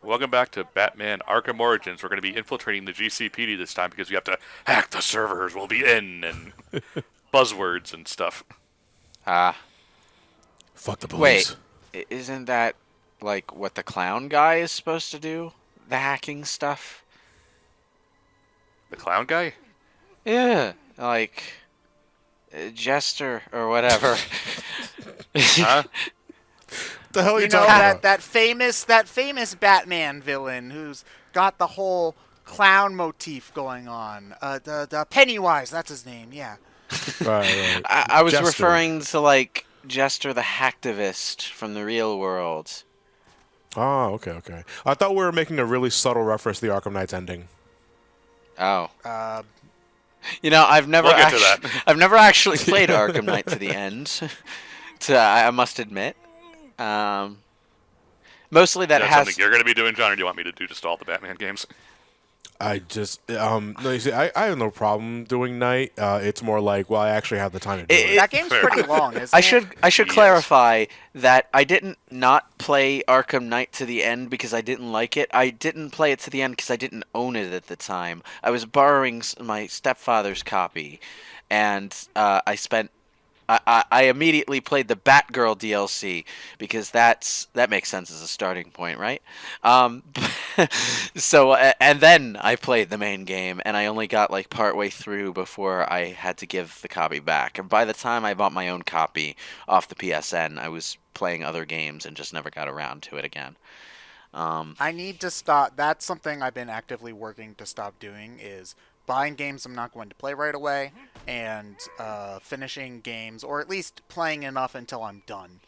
Welcome back to Batman Arkham Origins. We're going to be infiltrating the GCPD this time because we have to hack the servers. We'll be in and buzzwords and stuff. Ah, Fuck the wait. police. Isn't that like what the clown guy is supposed to do? The hacking stuff? The clown guy? Yeah, like Jester or whatever. Huh? The hell are you You know talking that about? that famous Batman villain who's got the whole clown motif going on. The Pennywise, that's his name. Yeah. Right. I was Jester. referring to like Jester the hacktivist from the real world. Oh, okay. I thought we were making a really subtle reference to the Arkham Knight's ending. Oh. Uh, I've never We'll get to that. I've never actually played Arkham Knight to the end. I must admit. Mostly that That's has something you're going to be doing, John, or do you want me to do just all the Batman games? I just no, you see, I have no problem doing night. It's more like, well, I actually have the time to do it. that game's Fair. pretty long, isn't I it? should Yes. clarify that I didn't not play Arkham Knight to the end because I didn't like it. I didn't play it to the end because I didn't own it at the time. I was borrowing my stepfather's copy, and I immediately played the Batgirl DLC because that makes sense as a starting point, right? Um, and then I played the main game, and I only got like partway through before I had to give the copy back. And by the time I bought my own copy off the PSN, I was playing other games and just never got around to it again. I need to stop. That's something I've been actively working to stop doing is buying games I'm not going to play right away and finishing games, or at least playing enough until I'm done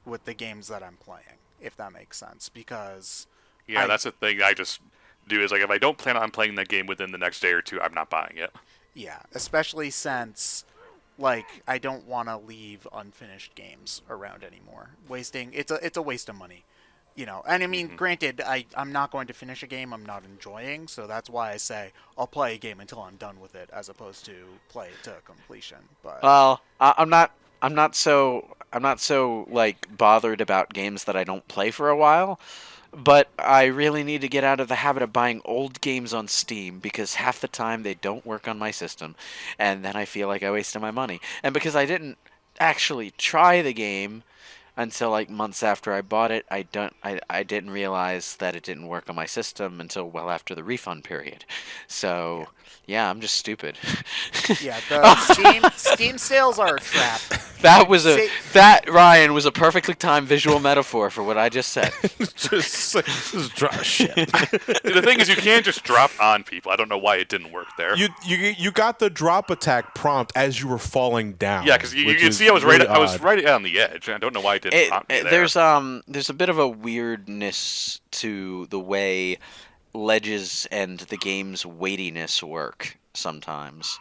with the games that I'm playing, if that makes sense. Because Yeah, I that's the thing I just do is like if I don't plan on playing that game within the next day or two, I'm not buying it. yeah, especially since like I don't want to leave unfinished games around anymore. Wasting it's a waste of money. And I mean, granted, I'm not going to finish a game I'm not enjoying, so that's why I say I'll play a game until I'm done with it, as opposed to play it to completion. But Well, I'm not so like bothered about games that I don't play for a while. But I really need to get out of the habit of buying old games on Steam because half the time they don't work on my system, and then I feel like I wasted my money. And because I didn't actually try the game until like months after I bought it, I didn't realize that it didn't work on my system until well after the refund period. So yeah, I'm just stupid. yeah, the Steam sales are a trap. That was Say, that Ryan was a perfectly timed visual metaphor for what I just said. just drop shit. The thing is, you can't just drop on people. I don't know why it didn't work there. You got the drop attack prompt as you were falling down. Yeah, because you which can is see I was really I was odd. right on the edge. I don't know why it didn't prompt me there. There's a bit of a weirdness to the way ledges and the game's weightiness work sometimes.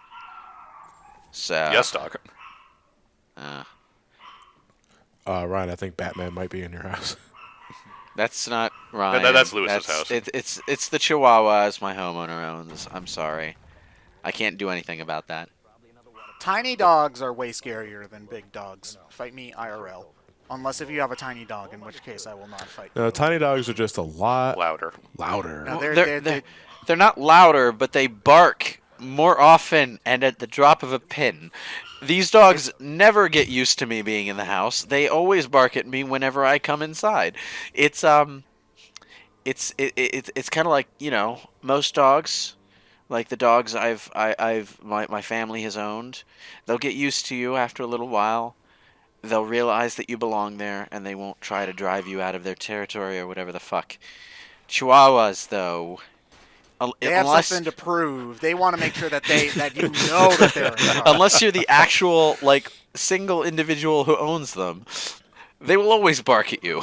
So Yes, Doc. uh, Ryan, I think Batman might be in your house. that's not Ryan. That's Lewis's house. It's the Chihuahua as my homeowner owns. I'm sorry, I can't do anything about that. tiny dogs are way scarier than big dogs. Fight me IRL. Unless if you have a tiny dog, in which case I will not fight you. No, tiny dogs are just a lot Louder. louder. No, They're not louder, but they bark more often and at the drop of a pin. These dogs never get used to me being in the house. They always bark at me whenever I come inside. It's kind of like most dogs, like the dogs my family has owned. They'll get used to you after a little while. They'll realize that you belong there, and they won't try to drive you out of their territory or whatever the fuck. Chihuahuas, though, they have unless something to prove. They want to make sure that that you know that they're in charge. unless you're the actual like single individual who owns them, they will always bark at you.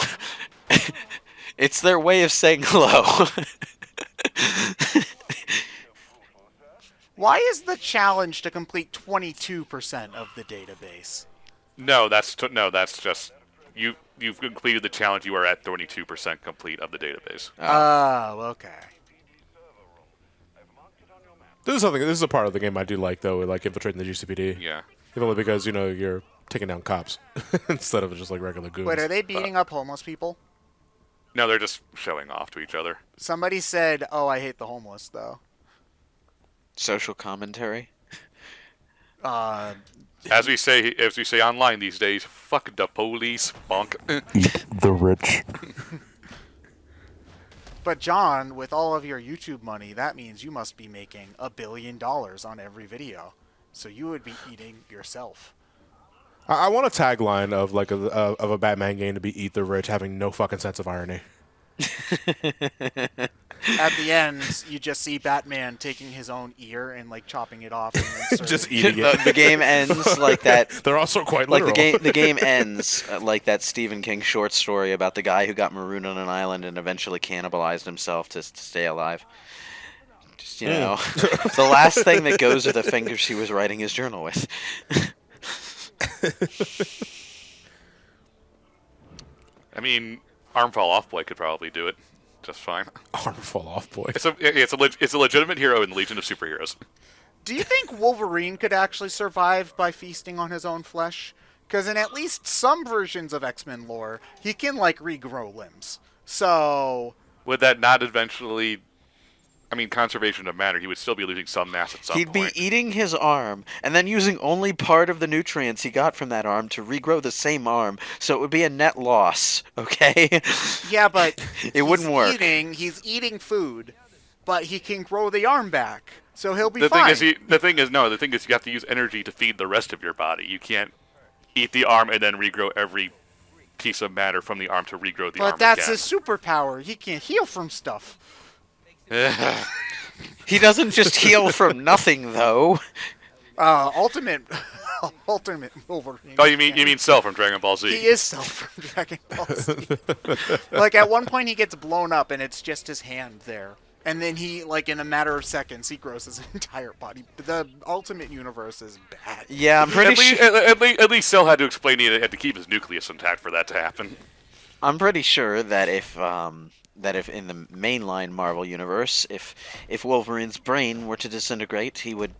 It's their way of saying hello. Why is the challenge to complete 22% of the database? No, that's just you've completed the challenge. You are at 22% complete of the database. Oh, okay. This is a part of the game I do like though, like infiltrating the GCPD. Yeah. If only because you're taking down cops instead of just like regular goons. Wait, are they beating up homeless people? No, they're just showing off to each other. Somebody said, "Oh, I hate the homeless," though. Social commentary. Uh, As we say online these days, fuck the police, bonk. Eat the rich. but John, with all of your YouTube money, that means you must be making $1 billion on every video. So you would be eating yourself. I want a tagline of like of a Batman game to be "Eat the rich," having no fucking sense of irony. At the end, you just see Batman taking his own ear and like chopping it off and then serving Just it. eating it. The game ends like that. They're also quite Like literal. the game ends like that Stephen King short story about the guy who got marooned on an island and eventually cannibalized himself to stay alive. Just know, the last thing that goes are the fingers he was writing his journal with. I mean, Arm Fall Off Boy could probably do it just fine. Arm fall off, boy. It's a legitimate hero in the Legion of Superheroes. Do you think Wolverine could actually survive by feasting on his own flesh? Because in at least some versions of X-Men lore, he can like regrow limbs. So Would that not eventually? I mean, conservation of matter. He would still be losing some mass at some He'd point. be eating his arm and then using only part of the nutrients he got from that arm to regrow the same arm. So it would be a net loss, okay? yeah, but It wouldn't work. He's eating food, but he can grow the arm back, so he'll be The fine. thing is, you have to use energy to feed the rest of your body. You can't eat the arm and then regrow every piece of matter from the arm to regrow the arm but that's again. his superpower. He can heal from stuff. He doesn't just heal from nothing, though. Ultimate Wolverine. Oh, you mean Cell from Dragon Ball Z? He is Cell from Dragon Ball Z. Like at one point he gets blown up and it's just his hand there. And then he, like in a matter of seconds, he grows his entire body. The Ultimate Universe is bad. Yeah, I'm pretty sure. At least Cell had to explain he had to keep his nucleus intact for that to happen. I'm pretty sure that if in the mainline Marvel universe, if Wolverine's brain were to disintegrate, he would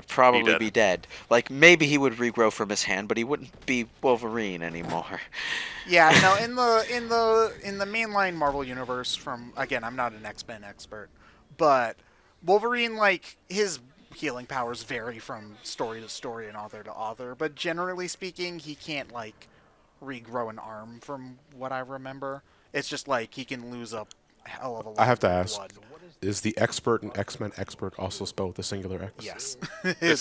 probably be dead. Like maybe he would regrow from his hand, but he wouldn't be Wolverine anymore. Yeah, no, in the mainline Marvel universe, from again, I'm not an X-Men expert, but Wolverine, like his healing powers vary from story to story and author to author, but generally speaking, he can't like regrow an arm from what I remember. It's just like he can lose a hell of a lot I have to of ask: blood. is the expert in X-Men expert also spelled with a singular X? Yes. It's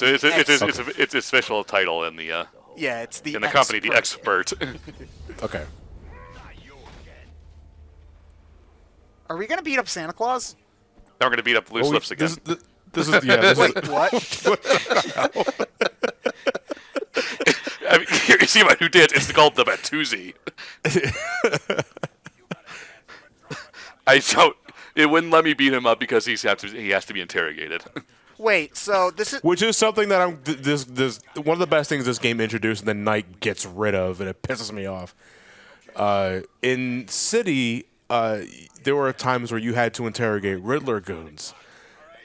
his official title in the Yeah, it's the in the company, the expert. Okay. Are we gonna beat up Santa Claus? Now we're gonna beat up Loose Lips again. This is yeah. This Wait, is, what? I mean, you see my new dance? It's called the Batuzi. I don't. It wouldn't let me beat him up because he has to be interrogated. Wait, so this is which is something that I'm this one of the best things this game introduced and then Night gets rid of, and it pisses me off. In City, there were times where you had to interrogate Riddler goons.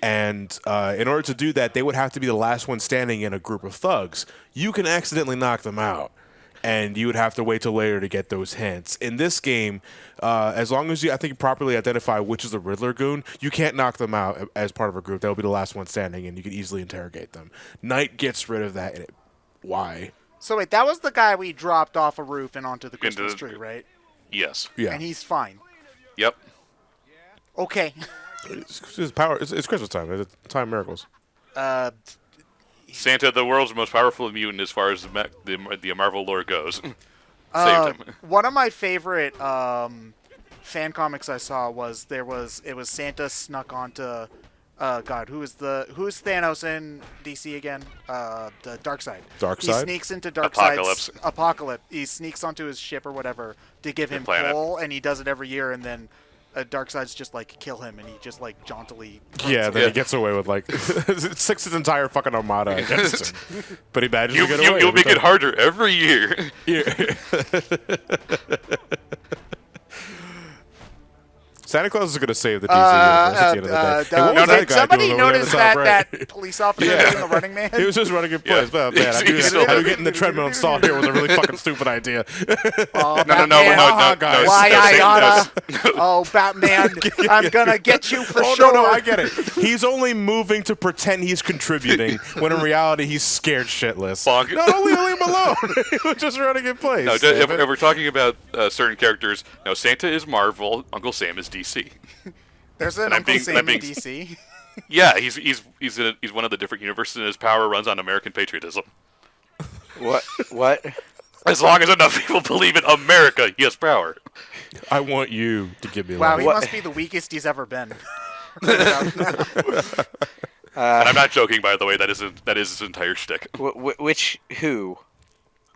And in order to do that, they would have to be the last one standing in a group of thugs. You can accidentally knock them out, and you would have to wait till later to get those hints. In this game, as long as you, I think, properly identify which is the Riddler goon, you can't knock them out as part of a group. They'll be the last one standing, and you can easily interrogate them. Night gets rid of that. Why? so wait, that was the guy we dropped off a roof and onto the Christmas tree, right? Yes. Yeah. And he's fine. Yep. Okay. It's power. It's Christmas time. It's time of miracles. Santa, the world's most powerful mutant as far as the Marvel lore goes. Saved him. One of my favorite fan comics I saw was it was Santa snuck onto God, who's Thanos in DC again? The Darkseid. Darkseid? He sneaks into Darkseid's Apocalypse. He sneaks onto his ship or whatever to give him planet. coal, and he does it every year, and then Darkseid's just like kill him, and he just like jauntily. Yeah, then Yeah. he gets away with like six his entire fucking armada against him. But he manages to get away. You'll make it harder every year. Santa Claus is going to save the DC universe at the end of the day. Hey, what was that did guy somebody doing over there in notice the top that right? police officer Yeah. doing the Running Man? He was just running in place. Yeah. But man, I knew He's that still- getting the treadmill installed here was a really fucking stupid idea. Oh, No, Batman. guys. Why no, I Santa- oughta? Oh, Batman, I'm gonna get you for Oh, sure. no, I get it. He's only moving to pretend he's contributing, when in reality he's scared shitless. Bonk. Not only leave him alone, he was just running in place. No, damn if it. we're talking about certain characters, no, Santa is Marvel, Uncle Sam is DC. There's an And I'm Uncle being- Sam I'm in being- DC. Yeah, he's one of the different universes, and his power runs on American patriotism. What? As long as enough people believe in America, he has power. I want you to give me Wow, life. he What? must be the weakest he's ever been. And I'm not joking, by the way. That is his entire shtick. Who?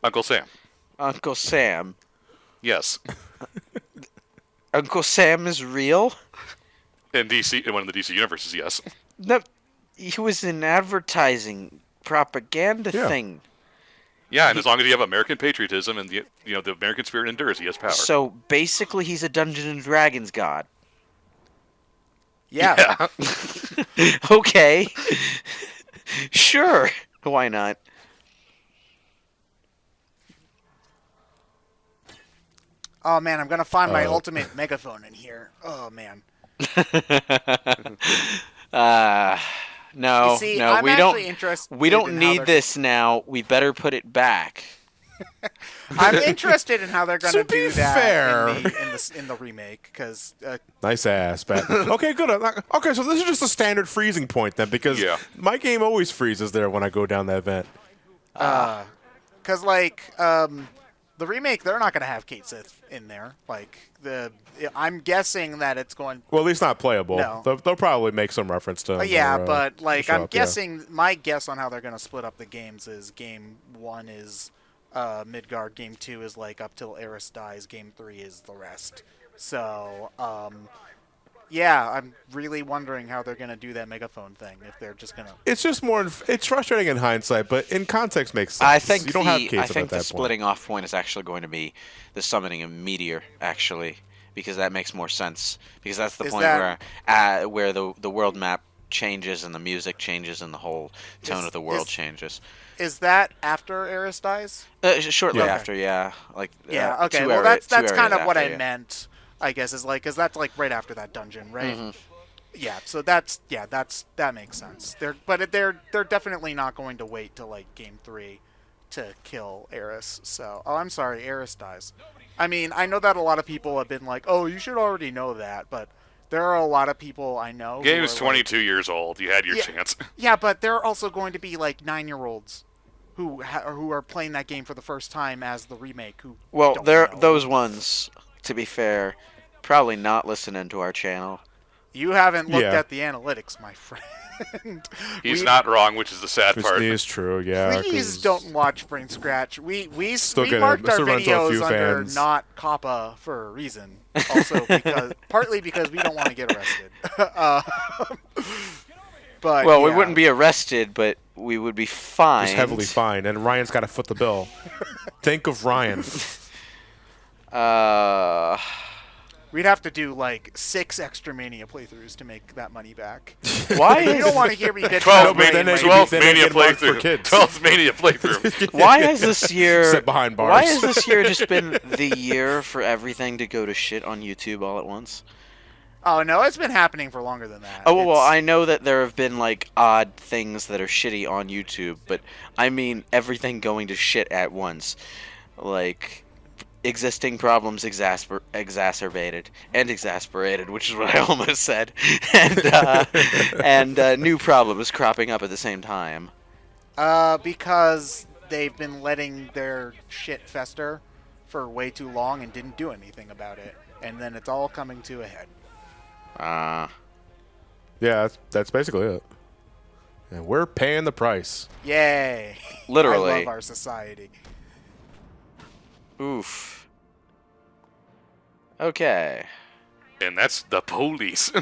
Uncle Sam. Uncle Sam. Yes. Uncle Sam is real? In DC, in one of the DC universes, yes. No, he was an advertising propaganda Yeah. thing. Yeah, and as long as you have American patriotism and the American spirit endures, he has power. So basically, he's a Dungeons and Dragons god. Yeah. Okay. Sure. Why not? Oh man, I'm gonna find my ultimate megaphone in here. Oh man. No, You see, no, I'm we actually don't. interested We don't in how need they're- this now. We better put it back. I'm interested in how they're gonna To be do that fair. in the remake, because Nice ass, Bat. Okay, good. Okay, so this is just a standard freezing point then, because Yeah. my game always freezes there when I go down that vent. the remake, they're not gonna have Kate Sith in there. I'm guessing that it's going. Well, at least not playable. No. They'll probably make some reference to. Yeah, or, but show I'm up, yeah. guessing. My guess on how they're gonna split up the games is Game 1 is Midgard, Game 2 is up till Eris dies, Game 3 is the rest. So, yeah, I'm really wondering how they're gonna do that megaphone thing. If they're just gonna. It's just more. It's frustrating in hindsight, but in context makes sense. I think you don't have the Kate I at think that the point. splitting off point is actually going to be the summoning a meteor, actually, because that makes more sense. Because that's the Is point that- where the world map changes and the music changes and the whole tone Is- of the world is- changes. Is that after Eris dies? Shortly Yeah. after, yeah. Yeah. Okay. two Well, areas that's kind of what after, I yeah. meant. I guess is because that's right after that dungeon, right? Mm-hmm. Yeah. So that makes sense. They're definitely not going to wait till Game 3 to kill Eris. So I'm sorry, Eris dies. I mean, I know that a lot of people have been like, "Oh, you should already know that," but there are a lot of people I know. Game who is are 22 years old. You had your Yeah. chance. Yeah, but there are also going to be 9-year-olds who are playing that game for the first time as the remake. Who Well, don't they're know. those ones. To be fair, probably not listening to our channel. You haven't looked Yeah. at the analytics, my friend. He's not wrong, which is the sad Which part. is true, yeah. Please 'cause- don't watch Brain-Scratch. We getting- marked our still run into a few videos under fans. not COPPA for a reason. Also, partly because we don't want to get arrested. But Well, we yeah. wouldn't be arrested, but we would be fined. Just heavily fined, and Ryan's got to foot the bill. Think of Ryan. We'd have to do 6 extra Mania playthroughs to make that money back. Why You is don't want to hear me bitch 12 about but Mania, then Ryan they- right 12 then they Mania get marked for playthrough. kids. 12 Mania playthrough. why has this year Sit behind bars. Why has this year just been the year for everything to go to shit on YouTube all at once? Oh no, it's been happening for longer than that. Oh well, It's- I know that there have been odd things that are shitty on YouTube, but I mean everything going to shit at once, existing problems exacerbated and exasperated, which is what I almost said, and new problems cropping up at the same time. Because they've been letting their shit fester for way too long and didn't do anything about it, and then it's all coming to a head. Yeah, that's basically it. And we're paying the price. Yay! Literally. I love our society. Oof. Okay. And that's the police.